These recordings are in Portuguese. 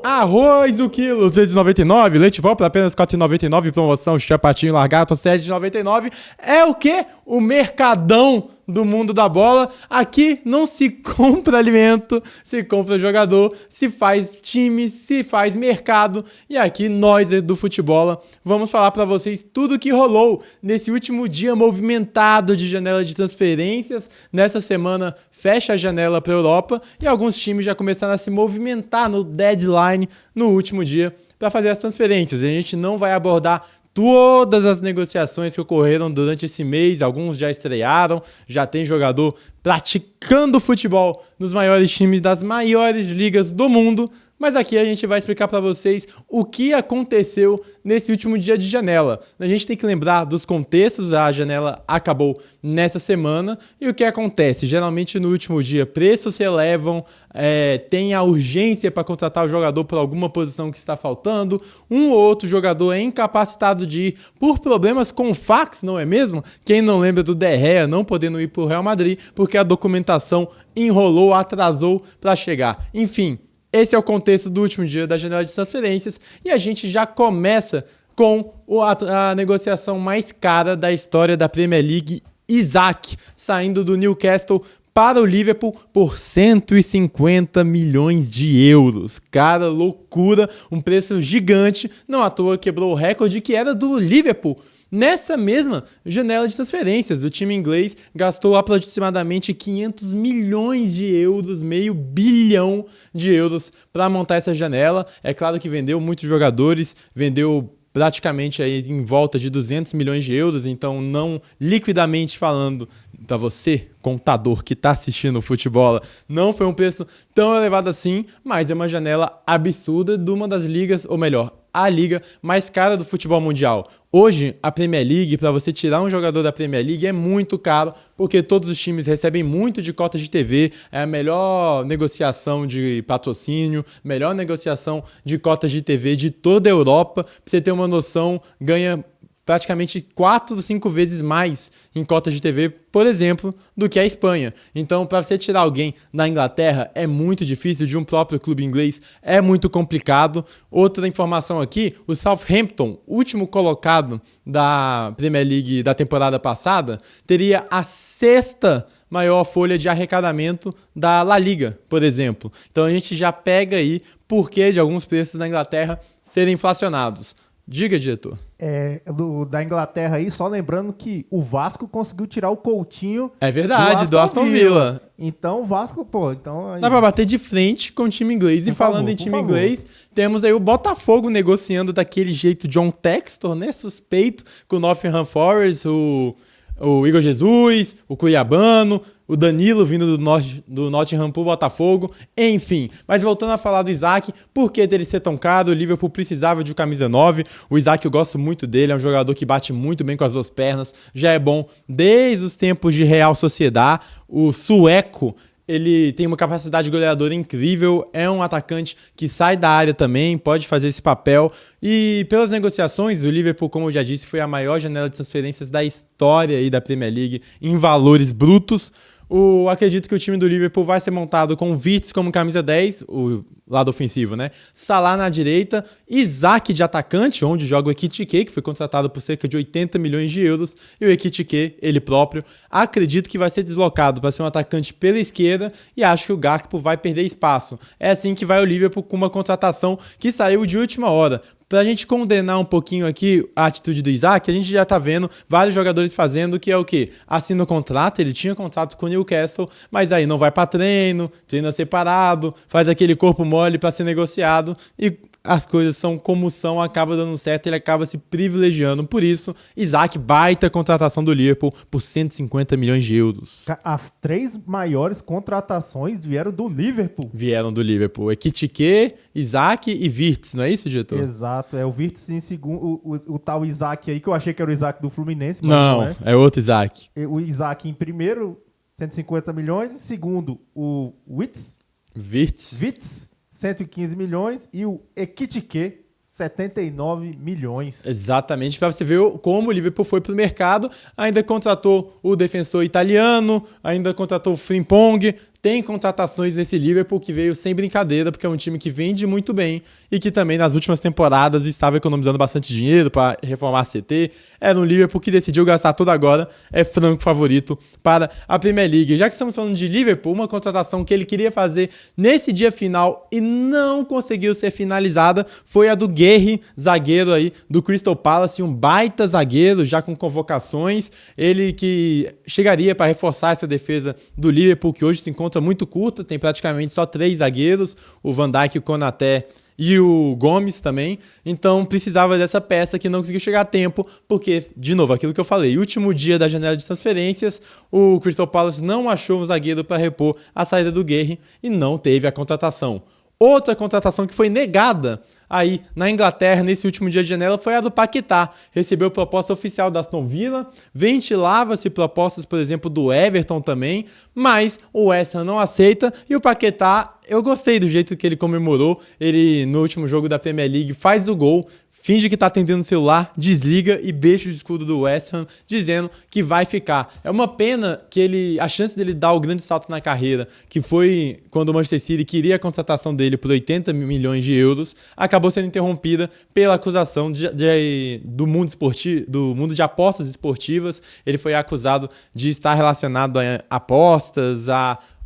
Arroz o quilo, 299, leite pó por apenas R$ 4,99, promoção chapatinho largato, R$ 7,99. É o quê? O mercadão do mundo da bola. Aqui não se compra alimento, se compra jogador, se faz time, se faz mercado. E aqui nós do Futebola vamos falar para vocês tudo que rolou nesse último dia movimentado de janela de transferências. Nessa semana fecha a janela para a Europa e alguns times já começaram a se movimentar no deadline no último dia para fazer as transferências. A gente não vai abordar todas as negociações que ocorreram durante esse mês, alguns já estrearam, já tem jogador praticando futebol nos maiores times das maiores ligas do mundo, mas aqui a gente vai explicar para vocês o que aconteceu nesse último dia de janela. A gente tem que lembrar dos contextos, a janela acabou nessa semana e o que acontece? Geralmente no último dia preços se elevam, tem a urgência para contratar o jogador por alguma posição que está faltando, um ou outro jogador é incapacitado de ir por problemas com o fax, não é mesmo? Quem não lembra do De Gea não podendo ir para o Real Madrid porque a documentação enrolou, atrasou para chegar. Enfim, esse é o contexto do último dia da janela de transferências e a gente já começa com a negociação mais cara da história da Premier League, Isak, saindo do Newcastle para o Liverpool por 150 milhões de euros. Cara, loucura, um preço gigante, não à toa quebrou o recorde que era do Liverpool. Nessa mesma janela de transferências, o time inglês gastou aproximadamente 500 milhões de euros, meio bilhão de euros para montar essa janela. É claro que vendeu muitos jogadores, vendeu praticamente aí em volta de 200 milhões de euros, então não liquidamente falando, para você, contador que está assistindo o futebol, não foi um preço tão elevado assim, mas é uma janela absurda de uma das ligas, ou melhor, a liga mais cara do futebol mundial. Hoje, a Premier League, para você tirar um jogador da Premier League é muito caro, porque todos os times recebem muito de cotas de TV, é a melhor negociação de patrocínio, melhor negociação de cotas de TV de toda a Europa. Para você ter uma noção, ganha praticamente 4 ou 5 vezes mais em cotas de TV, por exemplo, do que a Espanha. Então, para você tirar alguém da Inglaterra é muito difícil, de um próprio clube inglês é muito complicado. Outra informação aqui, o Southampton, último colocado da Premier League da temporada passada, teria a 6ª maior folha de arrecadamento da La Liga, por exemplo. Então a gente já pega aí porquê de alguns preços na Inglaterra serem inflacionados. Diga, diretor. Da Inglaterra aí, só lembrando que o Vasco conseguiu tirar o Coutinho. É verdade, do Aston Villa. Então o Vasco, aí... dá pra bater de frente com o time inglês. E falando em time inglês, temos aí o Botafogo negociando daquele jeito John Textor, né? Suspeito, com o Nottingham Forest, o Igor Jesus, o Cuiabano, o Danilo vindo do Nottingham pro Botafogo, enfim. Mas voltando a falar do Isak, por que dele ser tão caro? O Liverpool precisava de um camisa 9. O Isak, eu gosto muito dele, é um jogador que bate muito bem com as duas pernas, já é bom desde os tempos de Real Sociedad. O sueco, ele tem uma capacidade goleadora incrível, é um atacante que sai da área também, pode fazer esse papel. E pelas negociações, o Liverpool, como eu já disse, foi a maior janela de transferências da história aí da Premier League em valores brutos. Acredito que o time do Liverpool vai ser montado com o Wirtz como camisa 10, o lado ofensivo, né? Salah na direita, Isak de atacante, onde joga o Ekitike, que foi contratado por cerca de 80 milhões de euros, e o Ekitike, ele próprio, acredito que vai ser deslocado para ser um atacante pela esquerda e acho que o Gakpo vai perder espaço. É assim que vai o Liverpool com uma contratação que saiu de última hora. Pra gente condenar um pouquinho aqui a atitude do Isak, a gente já tá vendo vários jogadores fazendo, que é o quê? Assina o contrato, ele tinha contrato com o Newcastle, mas aí não vai pra treino, treina separado, faz aquele corpo mole pra ser negociado e as coisas são como são, acaba dando certo, ele acaba se privilegiando. Por isso, Isak, baita contratação do Liverpool por 150 milhões de euros. As 3 maiores contratações vieram do Liverpool. Vieram do Liverpool. Ekitike, Isak e Wirtz, não é isso, diretor? Exato, o Wirtz em segundo, o tal Isak aí, que eu achei que era o Isak do Fluminense. Mas não é outro Isak. O Isak em primeiro, 150 milhões. Em segundo, o Wirtz, 115 milhões, e o Ekitike, 79 milhões. Exatamente, para você ver como o Liverpool foi para o mercado, ainda contratou o defensor italiano, ainda contratou o Frimpong, tem contratações nesse Liverpool que veio sem brincadeira, porque é um time que vende muito bem e que também nas últimas temporadas estava economizando bastante dinheiro para reformar a CT. Era um Liverpool que decidiu gastar tudo agora, é franco favorito para a Premier League. Já que estamos falando de Liverpool, uma contratação que ele queria fazer nesse dia final e não conseguiu ser finalizada foi a do Guerri, zagueiro aí do Crystal Palace, um baita zagueiro já com convocações, ele que chegaria para reforçar essa defesa do Liverpool, que hoje se encontra muito curta, tem praticamente só 3 zagueiros, o Van Dijk, o Konaté e o Gomes também, então precisava dessa peça que não conseguiu chegar a tempo, porque, de novo, aquilo que eu falei, último dia da janela de transferências, o Crystal Palace não achou um zagueiro para repor a saída do Guerri e não teve a contratação. Outra contratação que foi negada aí na Inglaterra nesse último dia de janela foi a do Paquetá. Recebeu proposta oficial da Aston Villa, ventilava-se propostas, por exemplo, do Everton também, mas o West Ham não aceita e o Paquetá, eu gostei do jeito que ele comemorou. Ele, no último jogo da Premier League, faz o gol, finge que tá atendendo o celular, desliga e beija o escudo do West Ham, dizendo que vai ficar. É uma pena que a chance dele dar o grande salto na carreira, que foi quando o Manchester City queria a contratação dele por 80 milhões de euros, acabou sendo interrompida pela acusação do mundo de apostas esportivas. Ele foi acusado de estar relacionado a apostas,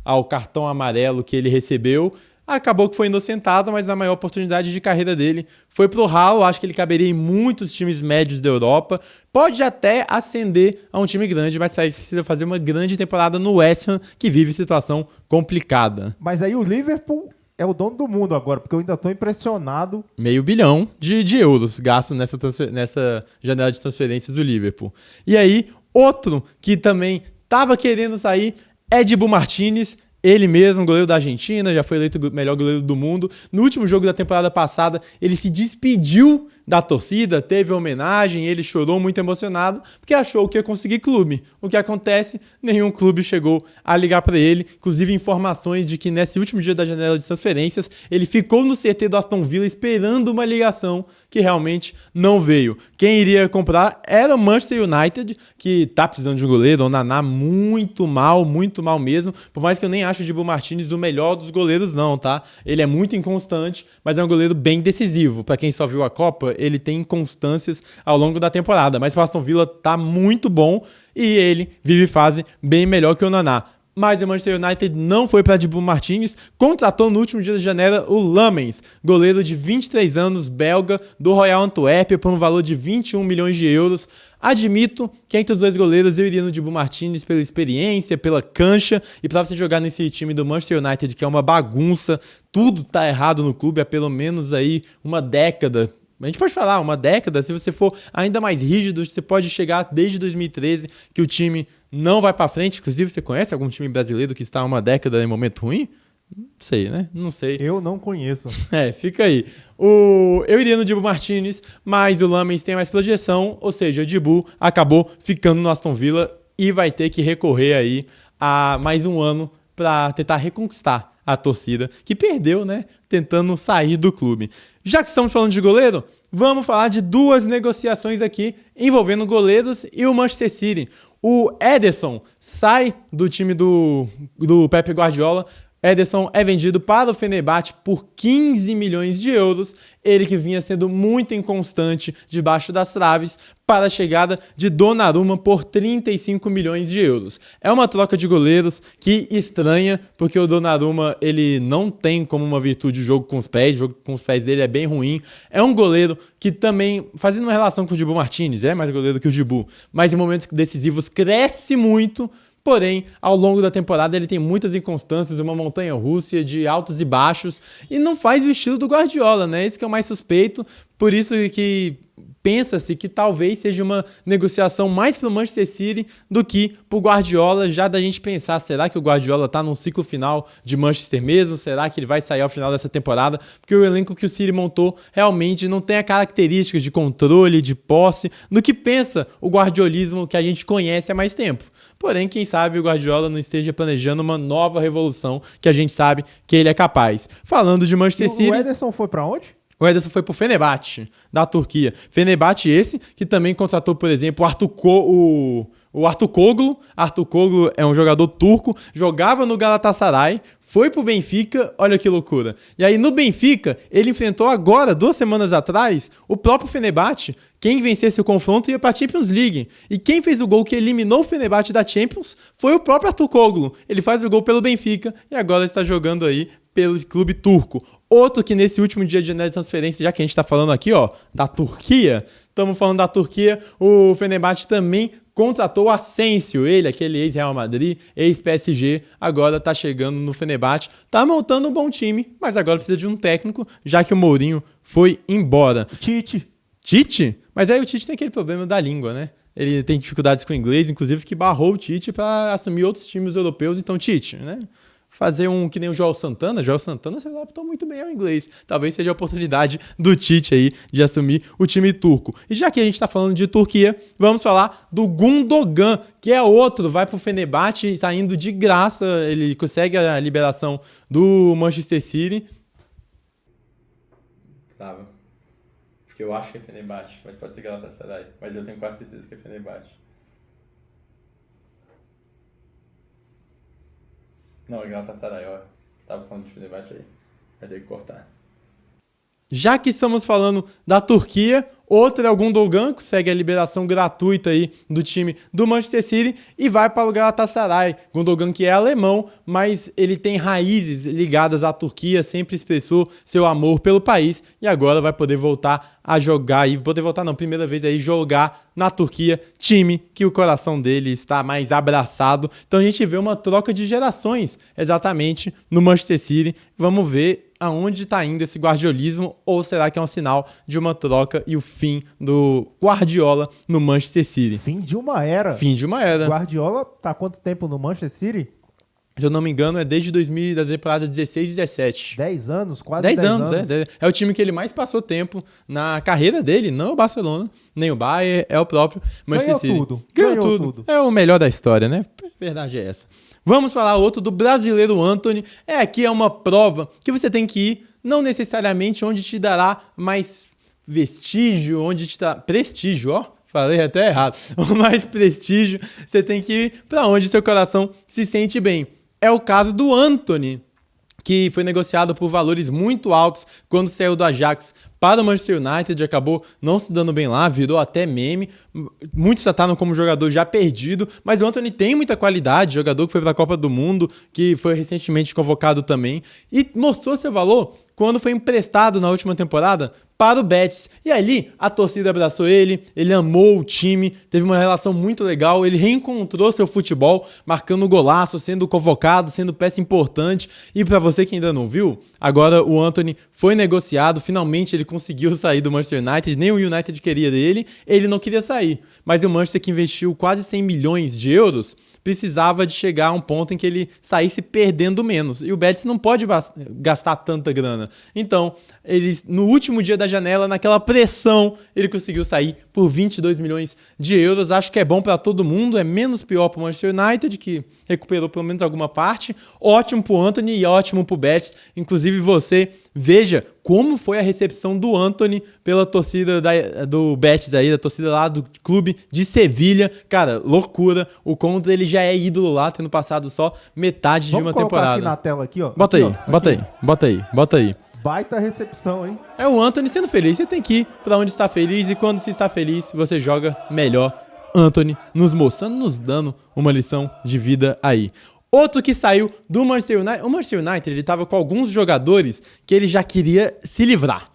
ao cartão amarelo que ele recebeu. Acabou que foi inocentado, mas a maior oportunidade de carreira dele foi pro Hull. Acho que ele caberia em muitos times médios da Europa. Pode até ascender a um time grande, mas aí precisa fazer uma grande temporada no West Ham, que vive situação complicada. Mas aí o Liverpool é o dono do mundo agora, porque eu ainda tô impressionado. $500 milhão de euros gasto nessa janela de transferências do Liverpool. E aí, outro que também estava querendo sair é Dibu Martínez. Ele mesmo, goleiro da Argentina, já foi eleito o melhor goleiro do mundo. No último jogo da temporada passada, ele se despediu da torcida, teve homenagem, ele chorou muito emocionado, porque achou que ia conseguir clube. O que acontece? Nenhum clube chegou a ligar para ele. Inclusive, informações de que nesse último dia da janela de transferências, ele ficou no CT do Aston Villa esperando uma ligação que realmente não veio. Quem iria comprar era o Manchester United, que tá precisando de um goleiro, o Naná muito mal mesmo, por mais que eu nem acho o Dibu Martínez o melhor dos goleiros não, tá? Ele é muito inconstante, mas é um goleiro bem decisivo. Para quem só viu a Copa, ele tem inconstâncias ao longo da temporada, mas o Aston Villa tá muito bom e ele vive fase bem melhor que o Naná. Mas o Manchester United não foi para Dibu Martínez, contratou no último dia de janeiro o Lamens, goleiro de 23 anos, belga, do Royal Antwerp, por um valor de 21 milhões de euros. Admito que entre os dois goleiros eu iria no Dibu Martínez pela experiência, pela cancha, e para você jogar nesse time do Manchester United, que é uma bagunça, tudo tá errado no clube há pelo menos aí uma década. A gente pode falar, uma década, se você for ainda mais rígido, você pode chegar desde 2013 que o time não vai para frente. Inclusive, você conhece algum time brasileiro que está há uma década em momento ruim? Não sei, né? Não sei. Eu não conheço. Fica aí. Eu iria no Dibu Martínez, mas o Lamens tem mais projeção, ou seja, o Dibu acabou ficando no Aston Villa e vai ter que recorrer aí a mais um ano para tentar reconquistar a torcida, que perdeu, né? Tentando sair do clube. Já que estamos falando de goleiro, vamos falar de duas negociações aqui envolvendo goleiros e o Manchester City. O Ederson sai do time do Pep Guardiola. Ederson é vendido para o Fenerbahçe por 15 milhões de euros, ele que vinha sendo muito inconstante debaixo das traves, para a chegada de Donnarumma por 35 milhões de euros. É uma troca de goleiros que estranha, porque o Donnarumma ele não tem como uma virtude o jogo com os pés dele é bem ruim. É um goleiro que também, fazendo uma relação com o Dibu Martínez, é mais goleiro que o Dibu, mas em momentos decisivos cresce muito. Porém, ao longo da temporada ele tem muitas inconstâncias, uma montanha-russa de altos e baixos, e não faz o estilo do Guardiola, né? Esse que é o mais suspeito, por isso que pensa-se que talvez seja uma negociação mais para o Manchester City do que para o Guardiola, já da gente pensar, será que o Guardiola está num ciclo final de Manchester mesmo? Será que ele vai sair ao final dessa temporada? Porque o elenco que o City montou realmente não tem a característica de controle, de posse, do que pensa o guardiolismo que a gente conhece há mais tempo. Porém, quem sabe o Guardiola não esteja planejando uma nova revolução que a gente sabe que ele é capaz. Falando de Manchester City... O Ederson foi para onde? O Ederson foi pro Fenerbahçe, da Turquia. Fenerbahçe esse, que também contratou, por exemplo, o o Artur Koglu. Artur Koglu é um jogador turco, jogava no Galatasaray, foi pro Benfica, olha que loucura. E aí no Benfica, ele enfrentou agora, 2 semanas atrás, o próprio Fenerbahçe. Quem vencesse o confronto ia pra Champions League. E quem fez o gol que eliminou o Fenerbahçe da Champions foi o próprio Artur Koglu. Ele faz o gol pelo Benfica e agora está jogando aí pelo clube turco. Outro que nesse último dia de janela de transferência, já que a gente tá falando aqui, ó, da Turquia, estamos falando da Turquia, o Fenerbahçe também contratou o Asensio, ele, aquele ex-Real Madrid, ex-PSG, agora tá chegando no Fenerbahçe, tá montando um bom time, mas agora precisa de um técnico, já que o Mourinho foi embora. Tite? Mas aí o Tite tem aquele problema da língua, né? Ele tem dificuldades com o inglês, inclusive que barrou o Tite para assumir outros times europeus, então Tite, né? Fazer um que nem o João Santana se adaptou muito bem ao inglês. Talvez seja a oportunidade do Tite aí de assumir o time turco. E já que a gente está falando de Turquia, vamos falar do Gundogan, que é outro, vai pro Fenerbahçe saindo de graça, ele consegue a liberação do Manchester City. Tava. Porque eu acho que é Fenerbahçe, mas pode ser Galatasaray. Mas eu tenho quase certeza que é Fenerbahçe. Não, é Galatasaray, ó. Tava falando de Fenerbahçe aí. Vai ter que cortar. Já que estamos falando da Turquia, outro é o Gundogan, que segue a liberação gratuita aí do time do Manchester City e vai para o Galatasaray. Gundogan que é alemão, mas ele tem raízes ligadas à Turquia, sempre expressou seu amor pelo país e agora vai poder voltar a jogar e primeira vez aí jogar na Turquia, time que o coração dele está mais abraçado. Então a gente vê uma troca de gerações exatamente no Manchester City. Vamos ver aonde está indo esse guardiolismo, ou será que é um sinal de uma troca e o fim do Guardiola no Manchester City? Fim de uma era. Guardiola tá há quanto tempo no Manchester City? Se eu não me engano, é desde 2000, da temporada 16 e 17. 10 anos? Quase 10 anos. É o time que ele mais passou tempo na carreira dele, não o Barcelona, nem o Bayern, é o próprio Manchester City. Ganhou tudo. É o melhor da história, né? A verdade é essa. Vamos falar outro do brasileiro Antony. Aqui é uma prova que você tem que ir, não necessariamente onde te dará mais vestígio, onde te dá prestígio, ó. Falei até errado. Mais prestígio, você tem que ir para onde seu coração se sente bem. É o caso do Antony, que foi negociado por valores muito altos quando saiu do Ajax para o Manchester United, acabou não se dando bem lá, virou até meme. Muitos trataram como jogador já perdido, mas o Antony tem muita qualidade, jogador que foi para a Copa do Mundo, que foi recentemente convocado também, e mostrou seu valor quando foi emprestado na última temporada para o Betis. E ali a torcida abraçou ele amou o time, teve uma relação muito legal, ele reencontrou seu futebol, marcando golaço, sendo convocado, sendo peça importante. E para você que ainda não viu, agora o Antony foi negociado, finalmente ele conseguiu sair do Manchester United, nem o United queria dele, ele não queria sair. Mas o Manchester, que investiu quase 100 milhões de euros, precisava de chegar a um ponto em que ele saísse perdendo menos. E o Betis não pode gastar tanta grana. Então, no último dia da janela, naquela pressão, ele conseguiu sair por 22 milhões de euros. Acho que é bom para todo mundo, é menos pior para o Manchester United, que recuperou pelo menos alguma parte. Ótimo para o Antony e ótimo para o Betis. Inclusive você, veja como foi a recepção do Antony pela torcida do Betis aí, da torcida lá do clube de Sevilha. Cara, loucura. O Conte, ele já é ídolo lá, tendo passado só metade de uma temporada. Vamos colocar aqui na tela aqui, ó. Bota aí. Baita recepção, hein? É o Antony sendo feliz. Você tem que ir pra onde está feliz e quando se está feliz, você joga melhor. Antony nos mostrando, nos dando uma lição de vida aí. Outro que saiu do Manchester United. O Manchester United, ele tava com alguns jogadores que ele já queria se livrar.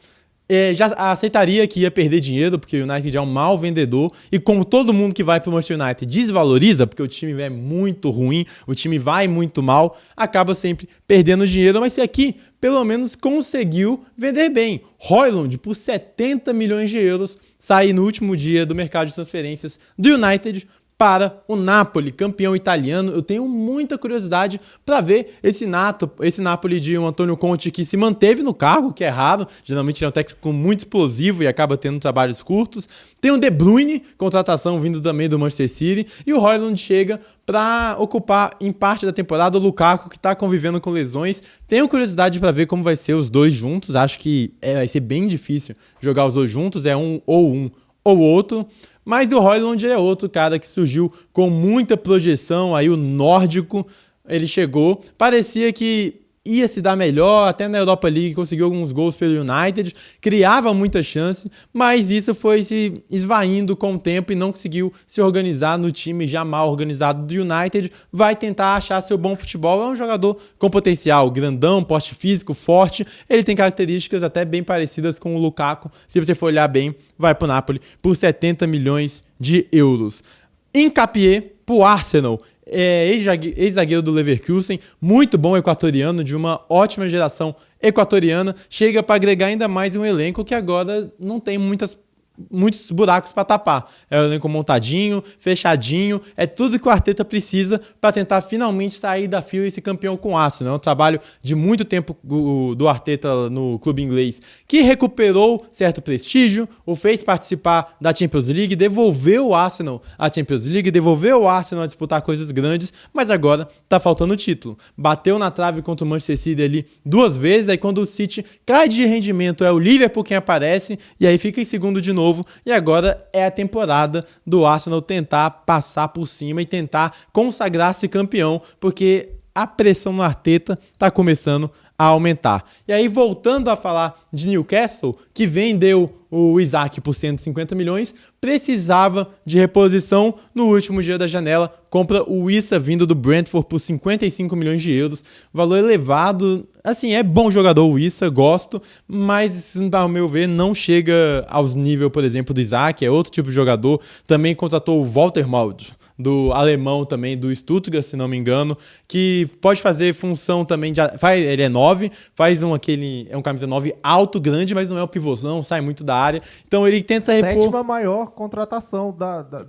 Já aceitaria que ia perder dinheiro, porque o United já é um mau vendedor, e como todo mundo que vai pro Manchester United desvaloriza, porque o time é muito ruim, o time vai muito mal, acaba sempre perdendo dinheiro, mas esse aqui, pelo menos, conseguiu vender bem. Højlund, por 70 milhões de euros, sai no último dia do mercado de transferências do United para o Napoli, campeão italiano. Eu tenho muita curiosidade para ver esse Napoli de um Antônio Conte que se manteve no cargo, que é raro. Geralmente ele é um técnico muito explosivo e acaba tendo trabalhos curtos. Tem o De Bruyne, contratação vindo também do Manchester City. E o Højlund chega para ocupar em parte da temporada o Lukaku, que está convivendo com lesões. Tenho curiosidade para ver como vai ser os dois juntos. Acho que vai ser bem difícil jogar os dois juntos. É um ou outro. Mas o Højlund é outro cara que surgiu com muita projeção, aí o nórdico, ele chegou, parecia que ia se dar melhor, até na Europa League conseguiu alguns gols pelo United, criava muita chance, mas isso foi se esvaindo com o tempo e não conseguiu se organizar no time já mal organizado do United. Vai tentar achar seu bom futebol, é um jogador com potencial, grandão, porte físico, forte, ele tem características até bem parecidas com o Lukaku, se você for olhar bem, vai pro Napoli por 70 milhões de euros. Nketiah pro Arsenal, ex-zagueiro do Leverkusen, muito bom equatoriano, de uma ótima geração equatoriana, chega para agregar ainda mais um elenco que agora não tem muitos buracos para tapar. É um elenco montadinho, fechadinho, é tudo que o Arteta precisa para tentar finalmente sair da fila e ser campeão com o Arsenal. É um trabalho de muito tempo do Arteta no clube inglês, que recuperou certo prestígio, o fez participar da Champions League, devolveu o Arsenal à Champions League, devolveu o Arsenal a disputar coisas grandes, mas agora tá faltando o título. Bateu na trave contra o Manchester City ali 2 vezes, aí quando o City cai de rendimento é o Liverpool quem aparece, e aí fica em segundo de novo, e agora é a temporada do Arsenal tentar passar por cima e tentar consagrar-se campeão, porque a pressão no Arteta está começando a aumentar. E aí, voltando a falar de Newcastle, que vendeu o Isak por 150 milhões, precisava de reposição no último dia da janela, compra o Wissa vindo do Brentford por 55 milhões de euros, valor elevado, assim, é bom jogador o Wissa, gosto, mas, ao meu ver, não chega aos níveis, por exemplo, do Isak, é outro tipo de jogador, também contratou o Walter Maud, do alemão também, do Stuttgart, se não me engano, que pode fazer função também de... ele é 9, faz é um camisa 9 alto, grande, mas não é o pivôzão, sai muito da área. Então ele tenta repor... Sétima maior contratação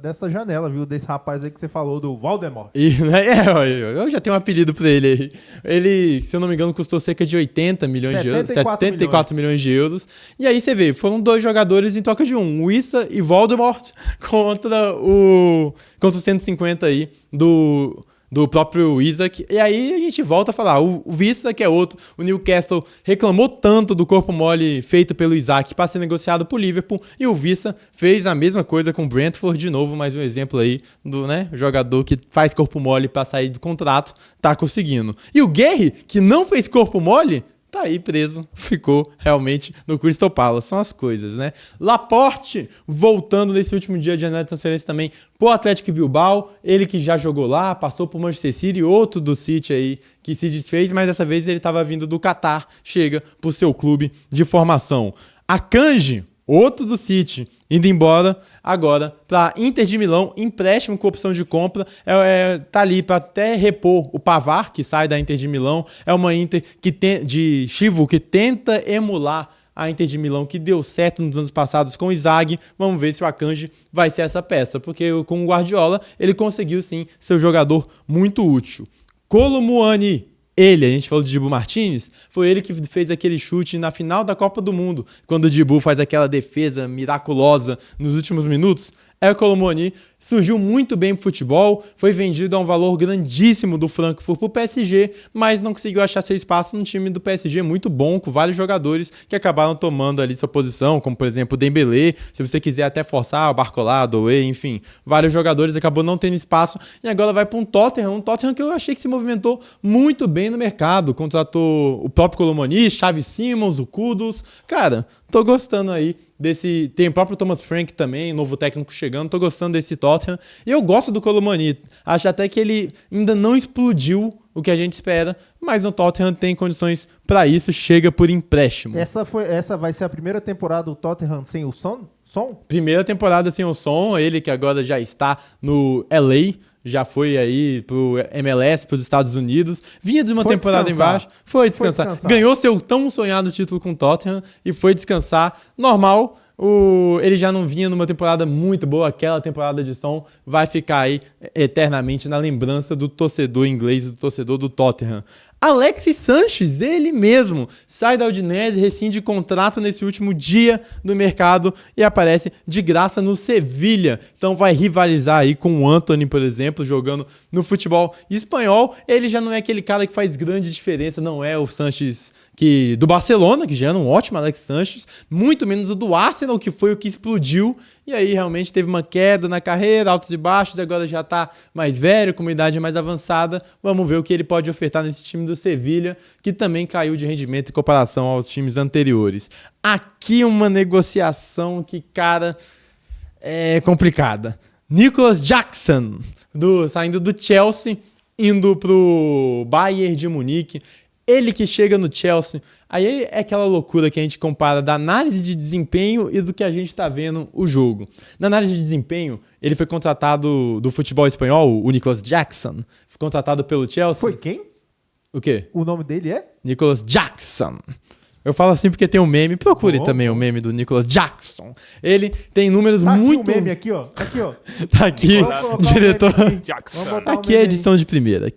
dessa janela, viu? Desse rapaz aí que você falou, do Valdemar. Eu já tenho um apelido pra ele aí. Ele, se eu não me engano, custou cerca de 80 milhões de euros, 74 milhões de euros. E aí você vê, foram 2 jogadores em troca de um, Wissa e Voldemort, contra o 150 aí do próprio Isak. E aí a gente volta a falar, o Wissa, que é outro, o Newcastle reclamou tanto do corpo mole feito pelo Isak para ser negociado por Liverpool, e o Wissa fez a mesma coisa com o Brentford, de novo, mais um exemplo aí do jogador que faz corpo mole para sair do contrato, tá conseguindo. E o Guerri, que não fez corpo mole, tá aí preso, ficou realmente no Crystal Palace. São as coisas, né? Laporte, voltando nesse último dia de janela de transferência também pro Atlético Bilbao, ele que já jogou lá, passou pro Manchester City, outro do City aí que se desfez, mas dessa vez ele estava vindo do Catar, chega pro seu clube de formação. Akanji, outro do City, indo embora agora para Inter de Milão, empréstimo com opção de compra, tá ali para até repor o Pavard, que sai da Inter de Milão, é uma Inter de Chivo que tenta emular a Inter de Milão, que deu certo nos anos passados com o Inzaghi. Vamos ver se o Akanji vai ser essa peça, porque com o Guardiola ele conseguiu sim ser um jogador muito útil. Kolo Muani, a gente falou de Dibu Martínez, foi ele que fez aquele chute na final da Copa do Mundo, quando o Dibu faz aquela defesa miraculosa nos últimos minutos. O Kolo Muani surgiu muito bem pro futebol, foi vendido a um valor grandíssimo do Frankfurt pro PSG, mas não conseguiu achar seu espaço no time do PSG muito bom, com vários jogadores que acabaram tomando ali sua posição, como por exemplo o Dembélé, se você quiser até forçar o Barcola, Doué, enfim, vários jogadores, acabou não tendo espaço, e agora vai para um Tottenham que eu achei que se movimentou muito bem no mercado, contratou o próprio Kolo Muani, Xavi Simons, o Kudus, cara, tô gostando aí desse... Tem o próprio Thomas Frank também, novo técnico chegando, tô gostando desse Tottenham. E eu gosto do Kolo Muani. Acho até que ele ainda não explodiu o que a gente espera, mas no Tottenham tem condições para isso, chega por empréstimo. Essa vai ser a primeira temporada do Tottenham sem o Son? Primeira temporada sem o Son, ele que agora já está no LA, já foi aí pro MLS, pros Estados Unidos, vinha de uma temporada embaixo, foi descansar. Ganhou seu tão sonhado título com o Tottenham e foi descansar, normal. Ele já não vinha numa temporada muito boa, aquela temporada de Son vai ficar aí eternamente na lembrança do torcedor inglês, do torcedor do Tottenham. Alexis Sanchez, ele mesmo, sai da Udinese, rescinde contrato nesse último dia do mercado e aparece de graça no Sevilha. Então vai rivalizar aí com o Antony, por exemplo, jogando no futebol espanhol. Ele já não é aquele cara que faz grande diferença, não é o Sanchez do Barcelona, que já era um ótimo Alexis Sanchez, muito menos o do Arsenal, que foi o que explodiu, e aí realmente teve uma queda na carreira, altos e baixos, agora já tá mais velho, com uma idade mais avançada. Vamos ver o que ele pode ofertar nesse time do Sevilha, que também caiu de rendimento em comparação aos times anteriores. Aqui uma negociação que, cara, é complicada. Nicolas Jackson, saindo do Chelsea, indo pro Bayern de Munique. Ele que chega no Chelsea, aí é aquela loucura que a gente compara da análise de desempenho e do que a gente tá vendo o jogo. Na análise de desempenho, ele foi contratado do futebol espanhol, o Nicolas Jackson, foi contratado pelo Chelsea. Foi quem? O quê? O nome dele é? Nicolas Jackson. Eu falo assim porque tem um meme, procure também o meme do Nicolas Jackson. Ele tem números muito... Aqui o meme, aqui, ó. Tá aqui, diretor. Aqui é edição de primeira,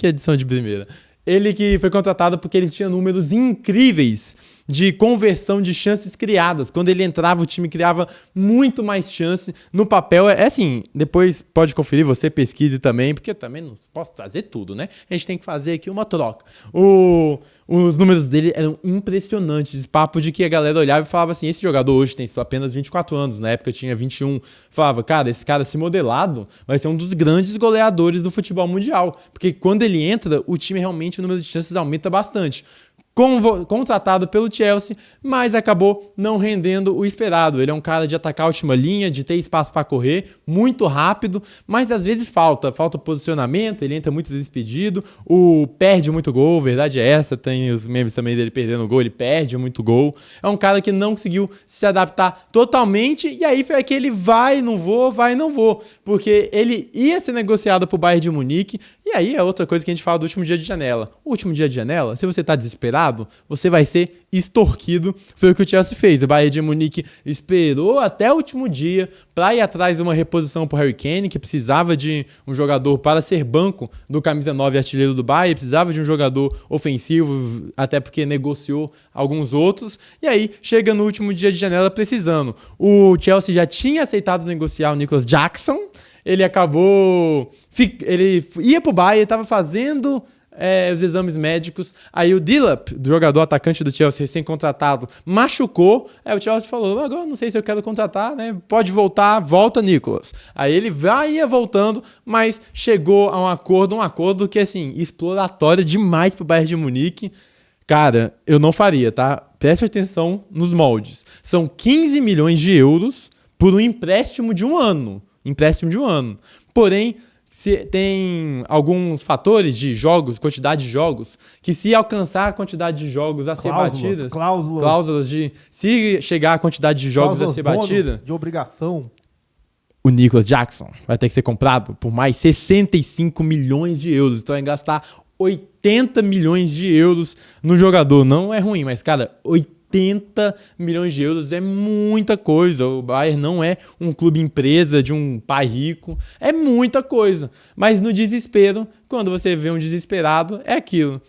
Ele que foi contratado porque ele tinha números incríveis de conversão de chances criadas. Quando ele entrava, o time criava muito mais chance. No papel, é assim, depois pode conferir, você pesquise também, porque eu também não posso trazer tudo, né? A gente tem que fazer aqui uma troca. Os números dele eram impressionantes. Papo de que a galera olhava e falava assim, esse jogador hoje tem só apenas 24 anos, na época tinha 21. Falava, cara, esse cara se modelado vai ser um dos grandes goleadores do futebol mundial. Porque quando ele entra, o time realmente, o número de chances aumenta bastante. Contratado pelo Chelsea, mas acabou não rendendo o esperado. Ele é um cara de atacar a última linha, de ter espaço para correr, muito rápido, mas às vezes falta posicionamento, ele entra muitas vezes pedido, perde muito gol, verdade é essa, tem os memes também dele perdendo gol, ele perde muito gol. É um cara que não conseguiu se adaptar totalmente, e aí foi aquele vai, não vou, porque ele ia ser negociado pro Bayern de Munique, e aí é outra coisa que a gente fala do último dia de janela. O último dia de janela, se você tá desesperado, você vai ser extorquido. Foi o que o Chelsea fez. O Bayern de Munique esperou até o último dia para ir atrás de uma reposição para o Harry Kane, que precisava de um jogador para ser banco do camisa 9 artilheiro do Bayern, precisava de um jogador ofensivo, até porque negociou alguns outros. E aí, chega no último dia de janela precisando. O Chelsea já tinha aceitado negociar o Nicolas Jackson. Ele acabou... Ele ia pro Bayern, estava fazendo os exames médicos. Aí o Dilap, jogador atacante do Chelsea, recém-contratado, machucou. Aí o Chelsea falou, agora não sei se eu quero contratar, né? Pode voltar, volta, Nicolas. Aí ele ia voltando, mas chegou a um acordo que, assim, exploratório demais pro Bayern de Munique. Cara, eu não faria, tá? Preste atenção nos moldes. São 15 milhões de euros por um empréstimo de um ano. Porém, tem alguns fatores de jogos, quantidade de jogos, que se alcançar a quantidade de jogos a ser batidas... Cláusulas de... Se chegar a quantidade de jogos a ser batida... De obrigação... O Nicolas Jackson vai ter que ser comprado por mais 65 milhões de euros. Então vai gastar 80 milhões de euros no jogador. Não é ruim, mas, cara, 80 milhões de euros é muita coisa. O Bayern não é um clube empresa de um pai rico. É muita coisa. Mas no desespero, quando você vê um desesperado, é aquilo.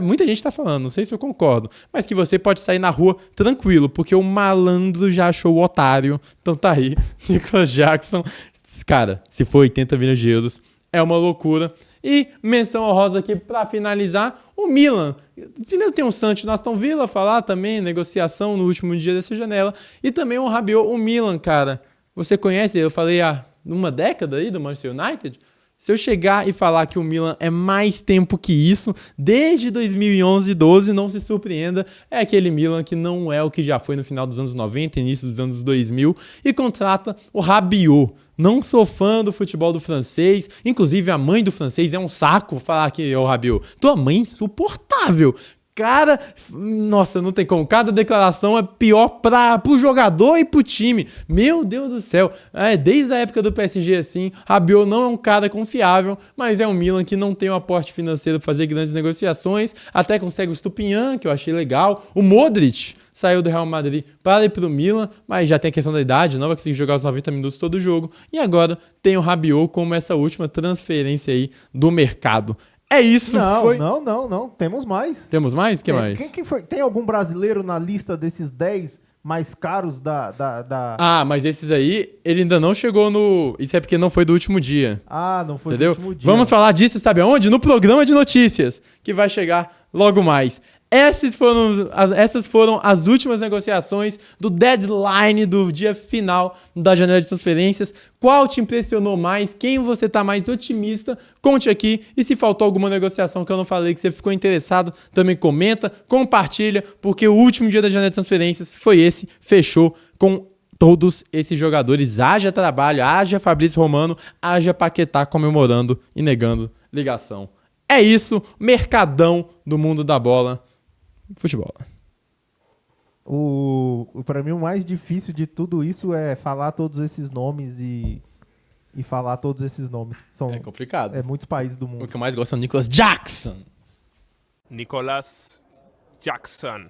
Muita gente tá falando, não sei se eu concordo, mas que você pode sair na rua tranquilo, porque o malandro já achou o otário. Então tá aí, Nicolas Jackson. Cara, se for 80 milhões de euros, é uma loucura. E menção honrosa aqui para finalizar, o Milan. Primeiro tem o Santos no Aston Villa, falar também, negociação no último dia dessa janela. E também o Rabiot, o Milan, cara. Você conhece, eu falei há uma década aí do Manchester United. Se eu chegar e falar que o Milan é mais tempo que isso, desde 2011 e 12, não se surpreenda, é aquele Milan que não é o que já foi no final dos anos 90, início dos anos 2000, e contrata o Rabiot. Não sou fã do futebol do francês, inclusive a mãe do francês é um saco falar que é o Rabiot. Tua mãe é insuportável. Cara, nossa, não tem como. Cada declaração é pior pro jogador e pro time. Meu Deus do céu. Desde a época do PSG, assim, Rabiot não é um cara confiável, mas é um Milan que não tem um aporte financeiro para fazer grandes negociações. Até consegue o Stupinhan, que eu achei legal. O Modric saiu do Real Madrid para ir pro Milan, mas já tem a questão da idade, não vai conseguir jogar os 90 minutos todo o jogo. E agora tem o Rabiot como essa última transferência aí do mercado. É isso. Não. Temos mais. Temos mais? O que mais? Quem foi? Tem algum brasileiro na lista desses 10 mais caros da... Ah, mas esses aí, ele ainda não chegou no... Isso é porque não foi do último dia. Ah, não foi entendeu? do último dia. Vamos falar disso, sabe aonde? No programa de notícias, que vai chegar logo mais. essas foram as últimas negociações do deadline do dia final da janela de transferências. Qual te impressionou mais? Quem você tá mais otimista? Conte aqui. E se faltou alguma negociação que eu não falei, que você ficou interessado, também comenta, compartilha, porque o último dia da janela de transferências foi esse, fechou com todos esses jogadores. Haja trabalho, haja Fabrício Romano, haja Paquetá comemorando e negando ligação. É isso, mercadão do mundo da bola. Futebol. Pra mim, o mais difícil de tudo isso é falar todos esses nomes e falar todos esses nomes. É complicado. É muitos países do mundo. O que eu mais gosto é o Nicholas Jackson. Nicholas Jackson.